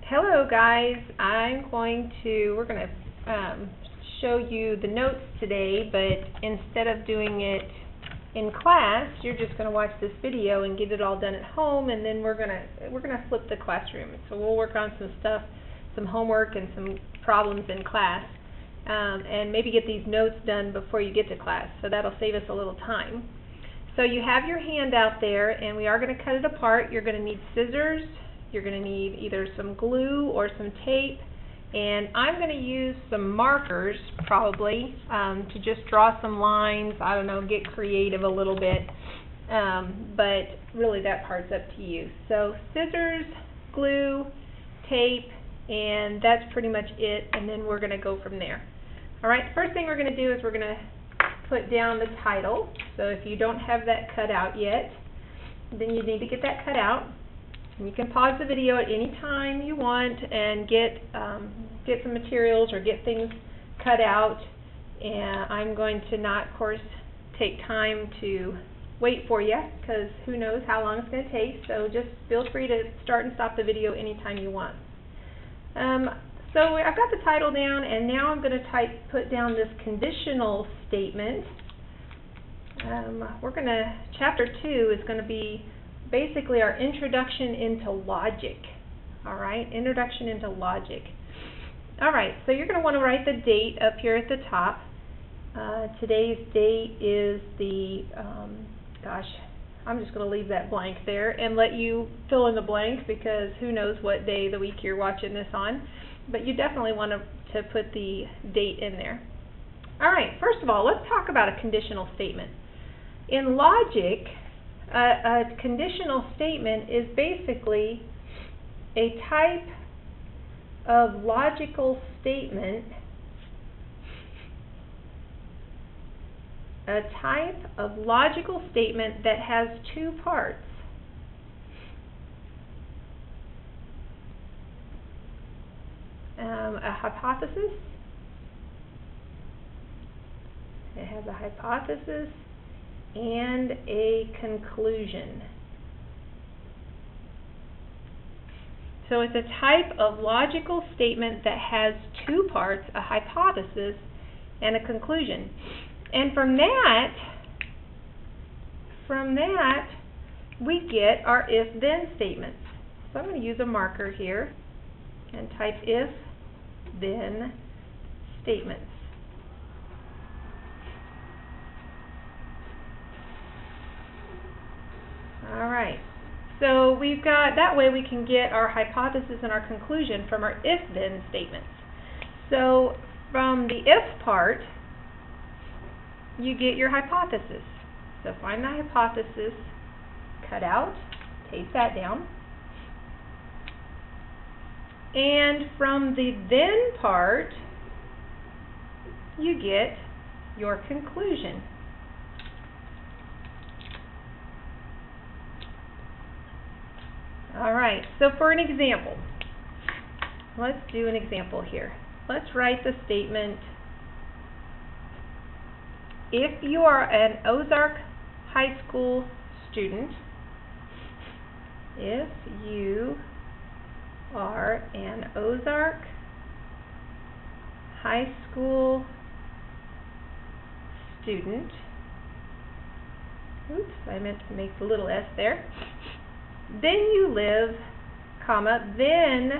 Hello guys, we're going to show you the notes today, but instead of doing it in class, you're just going to watch this video and get it all done at home, and then we're going to flip the classroom. So we'll work on some stuff, some homework and some problems in class, and maybe get these notes done before you get to class, so that'll save us a little time. So you have your handout there, and we are going to cut it apart. You're going to need scissors. You're going to need either some glue or some tape, and I'm going to use some markers probably to just draw some lines. I don't know, get creative a little bit, but really that part's up to you. So scissors, glue, tape, and that's pretty much it, and then we're going to go from there. Alright, first thing we're going to do is we're going to put down the title. So if you don't have that cut out yet, then you need to get that cut out. You can pause the video at any time you want and get some materials or get things cut out. And I'm going to not, of course, take time to wait for you, because who knows how long it's going to take. So just feel free to start and stop the video anytime you want. So I've got the title down, and now I'm going to put down this conditional statement. Chapter 2 is going to be basically our introduction into logic. Alright, introduction into logic. Alright, so you're going to want to write the date up here at the top. Today's date is the, I'm just going to leave that blank there and let you fill in the blank, because who knows what day of the week you're watching this on. But you definitely want to put the date in there. Alright, first of all, let's talk about a conditional statement. In logic, a conditional statement is basically a type of logical statement, that has two parts. A hypothesis. It has a hypothesis and a conclusion. So it's a type of logical statement that has two parts, a hypothesis and a conclusion. And from that we get our if-then statements. So I'm going to use a marker here and type if-then statements. Alright, so we've got, that way we can get our hypothesis and our conclusion from our if-then statements. So from the if part, you get your hypothesis. So find the hypothesis, cut out, tape that down. And from the then part, you get your conclusion. Alright, so for an example, let's do an example here. Let's write the statement: if you are an Ozark High School student, if you are an Ozark High School student, oops, I meant to make the little s there, then you live, then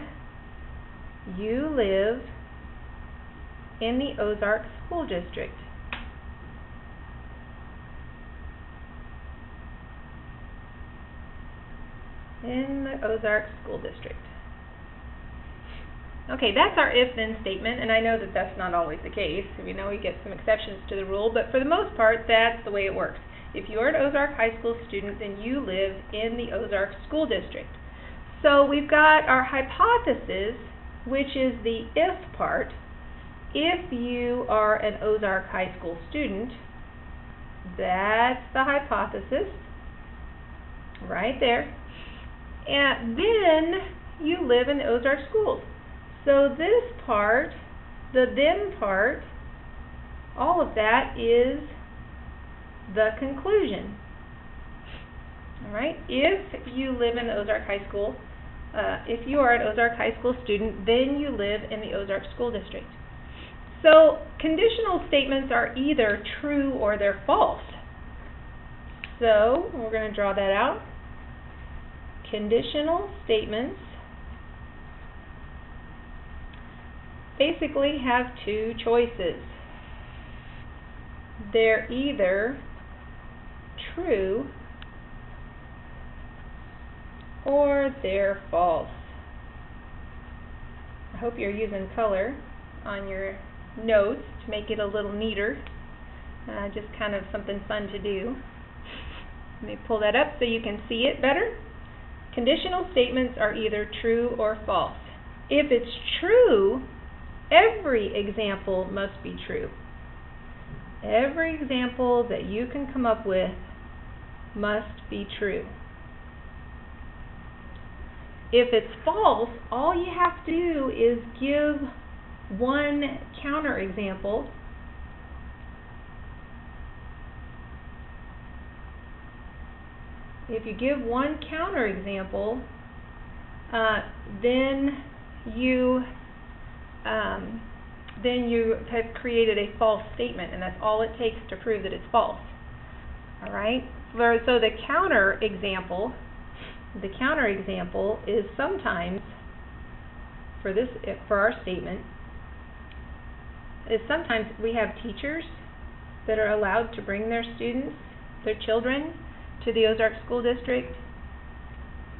you live in the Ozark School District. In the Ozark School District. Okay, that's our if-then statement, and I know that that's not always the case. We know we get some exceptions to the rule, but for the most part, that's the way it works. If you're an Ozark High School student, then you live in the Ozark School District. So we've got our hypothesis, which is the if part. If you are an Ozark High School student, that's the hypothesis, right there. And then you live in the Ozark schools. So this part, the then part, all of that is the conclusion. All right, if you live in the Ozark High School, if you are an Ozark High School student, then you live in the Ozark School District. So conditional statements are either true or they're false. So we're going to draw that out. Conditional statements basically have two choices. They're either true or they're false. I hope you're using color on your notes to make it a little neater. Just kind of something fun to do. Let me pull that up so you can see it better. Conditional statements are either true or false. If it's true, every example must be true. Every example that you can come up with must be true. If it's false, all you have to do is give one counterexample. If you give one counterexample, then you have created a false statement, and that's all it takes to prove that it's false. All right. So the counterexample is sometimes for our statement is sometimes we have teachers that are allowed to bring their students, their children, to the Ozark School District,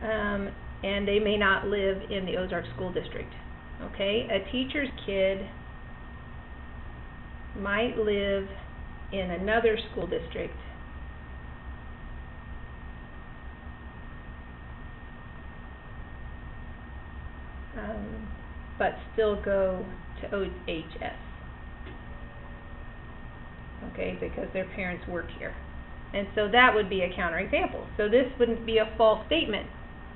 and they may not live in the Ozark School District. Okay, a teacher's kid might live in another school district, but still go to OHS. Okay, because their parents work here. And so that would be a counterexample. So this wouldn't be a false statement.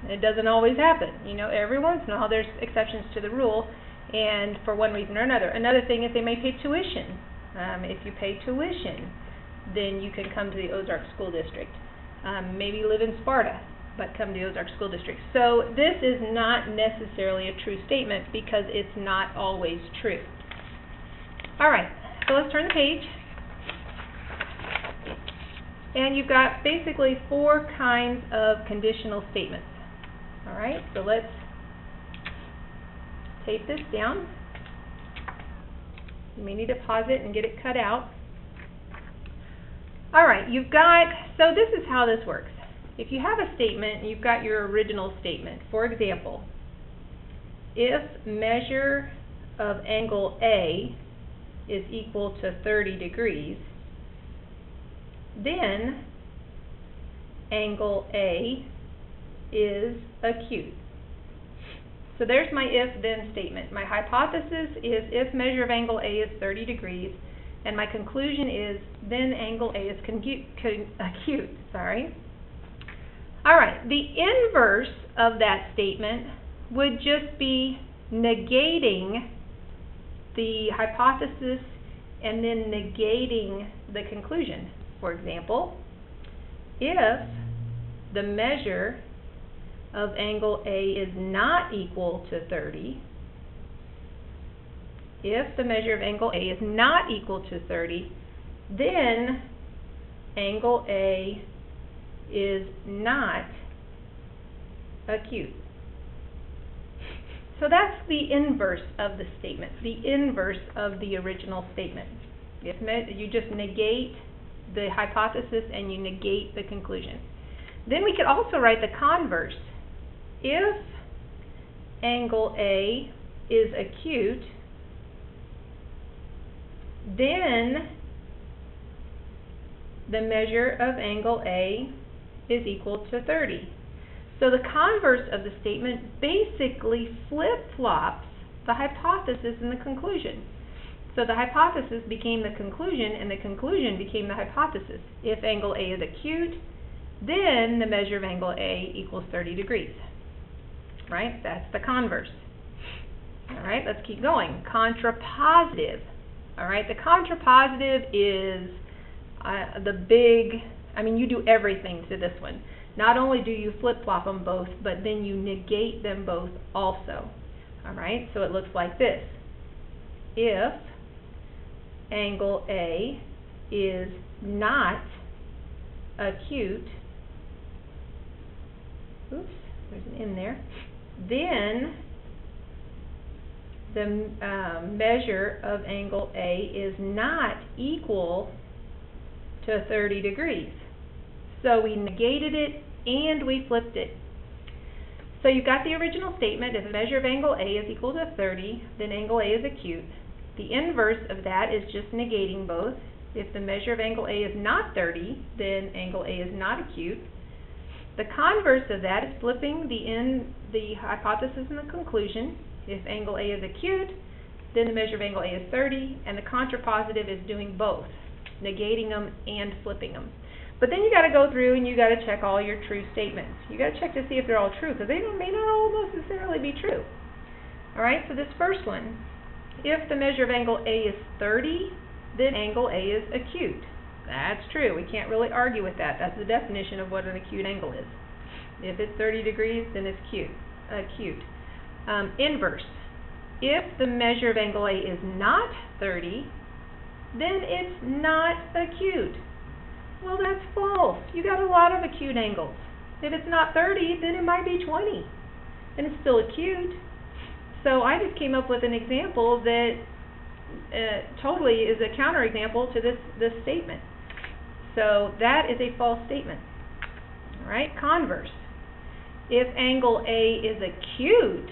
It doesn't always happen. You know, every once in a while there's exceptions to the rule, and for one reason or another. Another thing is they may pay tuition. If you pay tuition, then you can come to the Ozark School District. Maybe live in Sparta, but come to the Ozark School District. So this is not necessarily a true statement because it's not always true. All right, so let's turn the page. And you've got basically four kinds of conditional statements. All right, so let's tape this down. You may need to pause it and get it cut out. All right, so this is how this works. If you have a statement, you've got your original statement. For example, if measure of angle A is equal to 30 degrees, then angle A is acute. So there's my if-then statement. My hypothesis is if measure of angle A is 30 degrees, and my conclusion is then angle A is acute. All right, the inverse of that statement would just be negating the hypothesis and then negating the conclusion. For example, if the measure of angle A is not equal to 30, if the measure of angle A is not equal to 30, then angle A is not acute. So that's the inverse of the statement, the inverse of the original statement. If you just negate the hypothesis and you negate the conclusion. Then we could also write the converse. If angle A is acute, then the measure of angle A is equal to 30. So the converse of the statement basically flip-flops the hypothesis and the conclusion. So the hypothesis became the conclusion, and the conclusion became the hypothesis. If angle A is acute, then the measure of angle A equals 30 degrees. Right? That's the converse. All right, let's keep going. Contrapositive. All right, the contrapositive is you do everything to this one. Not only do you flip-flop them both, but then you negate them both also. All right, so it looks like this. If angle A is not acute, oops, there's an N there, then the measure of angle A is not equal to 30 degrees. So we negated it and we flipped it. So you've got the original statement, if the measure of angle A is equal to 30, then angle A is acute. The inverse of that is just negating both. If the measure of angle A is not 30, then angle A is not acute. The converse of that is flipping the hypothesis and the conclusion. If angle A is acute, then the measure of angle A is 30, and the contrapositive is doing both, negating them and flipping them. But then you got to go through and you got to check all your true statements. You got to check to see if they're all true, because they may not all necessarily be true. All right, so this first one, if the measure of angle A is 30, then angle A is acute. That's true. We can't really argue with that. That's the definition of what an acute angle is. If it's 30 degrees, then it's acute. Inverse. If the measure of angle A is not 30, then it's not acute. Well, that's false. You got a lot of acute angles. If it's not 30, then it might be 20, and it's still acute. So I just came up with an example that totally is a counterexample to this statement. So that is a false statement. All right, converse. If angle A is acute,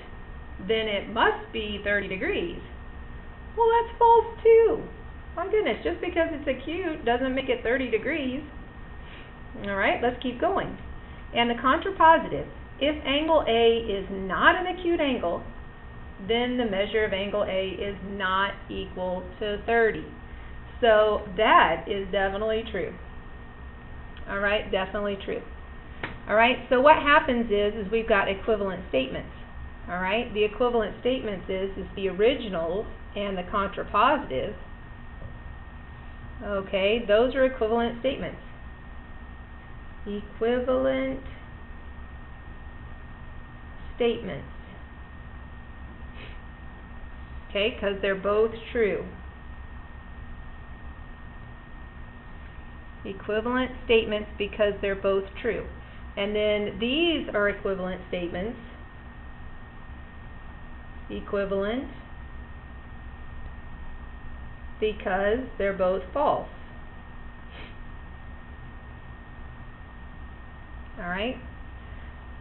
then it must be 30 degrees. Well, that's false too. My goodness, just because it's acute doesn't make it 30 degrees. All right, let's keep going. And the contrapositive, if angle A is not an acute angle, then the measure of angle A is not equal to 30. So that is definitely true. All right, definitely true. All right, so what happens is we've got equivalent statements. All right, the equivalent statements is the original and the contrapositive. Okay, those are equivalent statements. Equivalent statements. Okay, because they're both true. Equivalent statements because they're both true. And then these are equivalent statements. Equivalent because they're both false. Alright?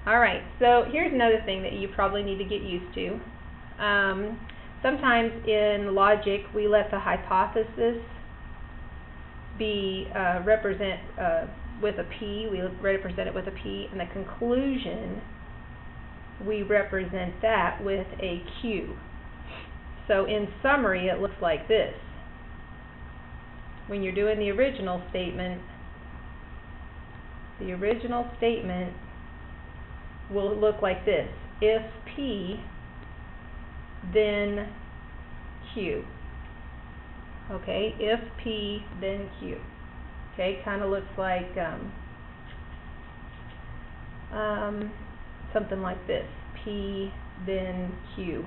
Alright, so here's another thing that you probably need to get used to. Sometimes in logic we let the hypothesis be represent with a P, we represent it with a P, and the conclusion we represent that with a Q. So in summary it looks like this. When you're doing the original statement will look like this. If P, then Q. Okay, if P, then Q. Okay, kind of looks like something like this. P, then Q.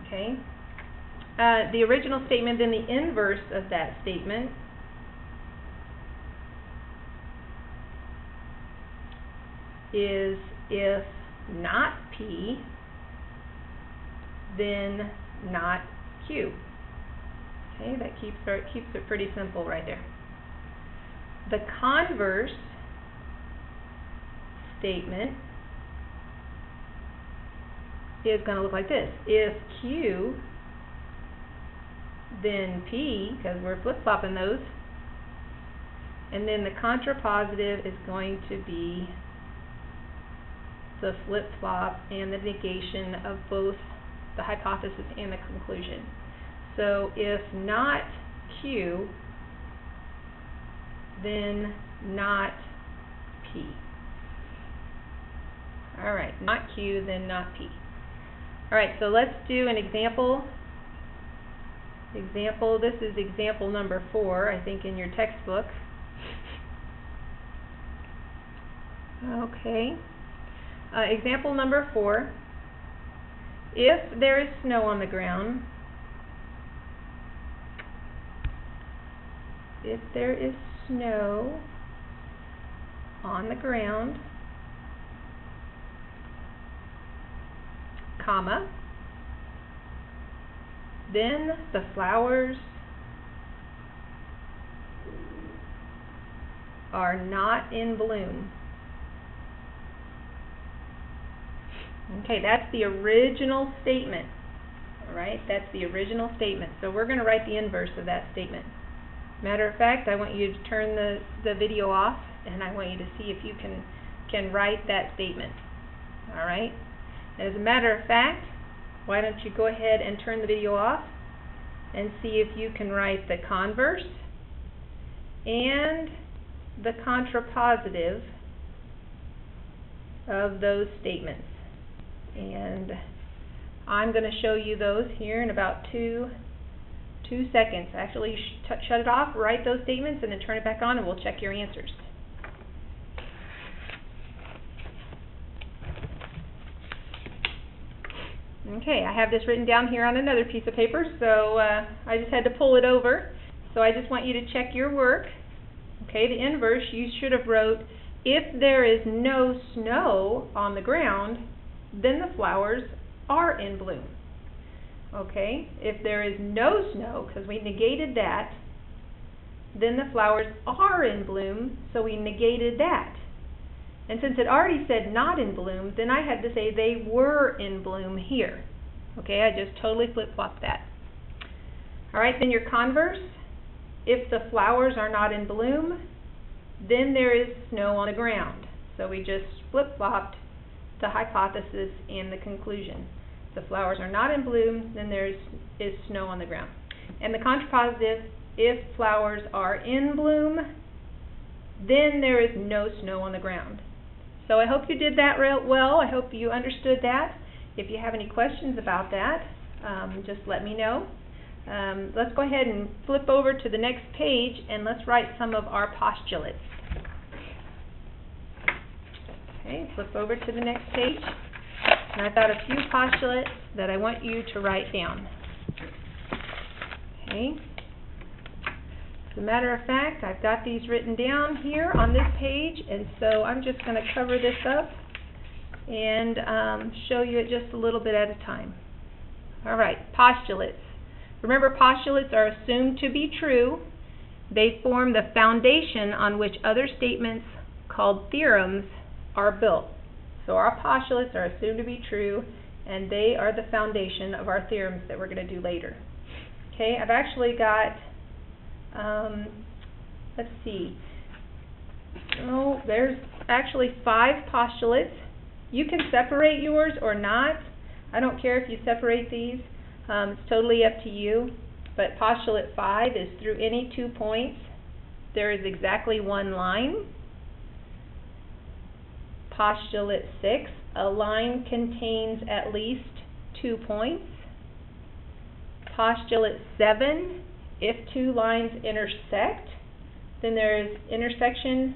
Okay. The original statement, then the inverse of that statement is if not P, then not Q. Okay, that keeps it pretty simple right there. The converse statement is going to look like this. If Q, then P, because we're flip-flopping those, and then the contrapositive is going to be the flip-flop and the negation of both the hypothesis and the conclusion. So if not Q, then not P. Alright, not Q, then not P. Alright, so let's do an example. This is example number 4, I think, in your textbook. Okay. Example number 4. If there is snow on the ground, if there is snow on the ground, comma, then the flowers are not in bloom. Okay, that's the original statement. All right, that's the original statement. So we're going to write the inverse of that statement. Matter of fact, I want you to turn the video off, and I want you to see if you can write that statement. All right. As a matter of fact, why don't you go ahead and turn the video off and see if you can write the converse and the contrapositive of those statements. And I'm going to show you those here in about two seconds. Actually, shut it off, write those statements, and then turn it back on, and we'll check your answers. Okay, I have this written down here on another piece of paper, so I just had to pull it over. So I just want you to check your work. Okay, the inverse, you should have wrote, if there is no snow on the ground, then the flowers are in bloom. Okay, if there is no snow, because we negated that, then the flowers are in bloom, so we negated that. And since it already said not in bloom, then I had to say they were in bloom here. Okay, I just totally flip-flopped that. All right, then your converse, if the flowers are not in bloom, then there is snow on the ground. So we just flip-flopped the hypothesis and the conclusion. If the flowers are not in bloom, then there is snow on the ground. And the contrapositive, if flowers are in bloom, then there is no snow on the ground. So I hope you did that real well. I hope you understood that. If you have any questions about that, just let me know. Let's go ahead and flip over to the next page, and let's write some of our postulates. Okay, flip over to the next page. And I've got a few postulates that I want you to write down. Okay. As a matter of fact, I've got these written down here on this page, and so I'm just going to cover this up and show you it just a little bit at a time. All right, postulates. Remember, postulates are assumed to be true. They form the foundation on which other statements called theorems are built. So our postulates are assumed to be true, and they are the foundation of our theorems that we're going to do later. Okay, I've actually got let's see. Oh, there's actually 5 postulates. You can separate yours or not. I don't care if you separate these. It's totally up to you. But postulate 5 is through any 2 points, there is exactly 1 line. Postulate 6, a line contains at least 2 points. Postulate 7, if 2 lines intersect, then their intersection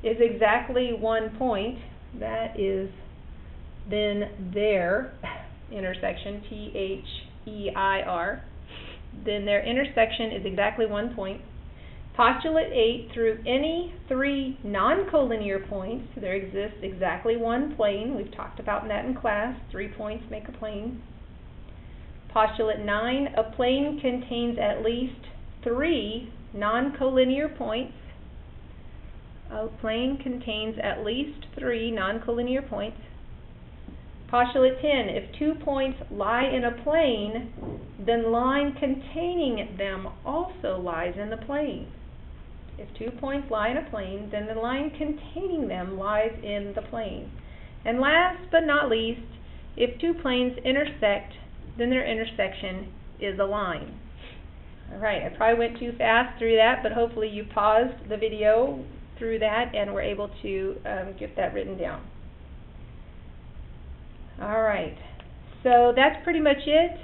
is exactly 1 point. That is then their intersection, T-H-E-I-R. Then their intersection is exactly 1 point. Postulate 8, through any 3 non-collinear points, there exists exactly 1 plane. We've talked about that in class. 3 points make a plane. Postulate 9, a plane contains at least 3 non-collinear points. A plane contains at least 3 non-collinear points. Postulate 10, if 2 points lie in a plane, then the line containing them also lies in the plane. If 2 points lie in a plane, then the line containing them lies in the plane. And last but not least, if 2 planes intersect, then their intersection is a line. Alright, I probably went too fast through that, but hopefully you paused the video through that and were able to get that written down. Alright, so that's pretty much it.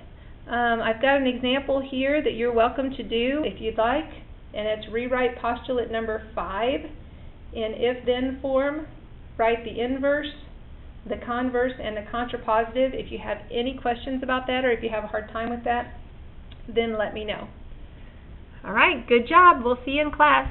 I've got an example here that you're welcome to do if you'd like, and it's rewrite postulate number 5 In if-then form, write the inverse, the converse, and the contrapositive. If you have any questions about that or if you have a hard time with that, then let me know. All right, good job. We'll see you in class.